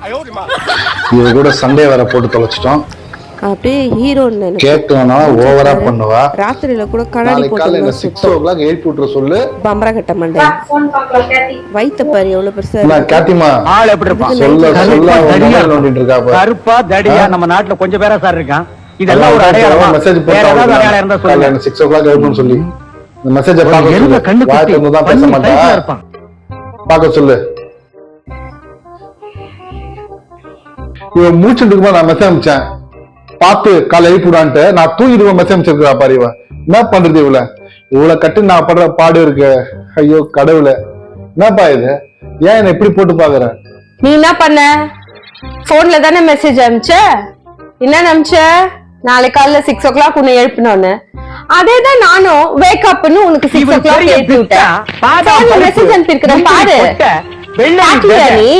இவ கூட சண்டே வேற போட்டு தொலைச்சிட்டோம். அப்படியே ஹீரோன்னு கேட்டோம்னா ஓவரா பண்ணுவா. ராத்திரியில கூட கண்ணாடி போட்டு 6 o'clock எழுப்பி விட்டுற சொல்லு. பம்பர கட்ட மண்டை வயித்த பாரு எவ்வளவு பெருசா. நான் கேட்டிமா ஆள் எப்படி இருப்பான்? சொல்ல நோண்டிட்டு இருக்கா பாரு. கருப்பா தடியா நம்ம நாட்டுல கொஞ்சம் பேரா சார் இருக்கான். இதெல்லாம் ஒரு அடையாளமா? மெசேஜ் வேற ஏதாவது அடையாளம் இருந்தா சொல்லுங்க. 6 o'clock எழுப்பணும்னு சொல்லி இந்த மெசேஜை பார்க்க சொல்லு. கண்ணு வாய் வந்து தான் பேச மாட்டா. இருப்பான். பார்க்க சொல்லு. இவன் மூச்சுட்டு இருக்கும்போது நான் மெசேஜ் அனுப்பிச்சேன். பார்த்து காலை எழுப்பிடான்ட்டு நான் தூங்கிடுவேன் மெசேஜ் அனுப்பிச்சிருக்கா பாரு. இவன் என்ன பண்றது? இவ்வளவு கட்டு நான் படுற பாடு இருக்கு. ஐயோ கடவுளே, என்னப்பா இது? ஏன் என்ன இப்படி போட்டு பாக்குற? நீ என்ன பண்ண? போன்ல தானே மெசேஜ் அனுப்பிச்ச. என்ன அனுப்பிச்ச? நாளைக்கு காலைல 6 o'clock உன்னை எழுப்பணும்னு. அதேதான் நானும் வேக் அப்னு உனக்கு 6 o'clock எழுப்பி விட்டேன். மெசேஜ் அனுப்பியிருக்கிறேன் பாரு. வெள்ளை நீ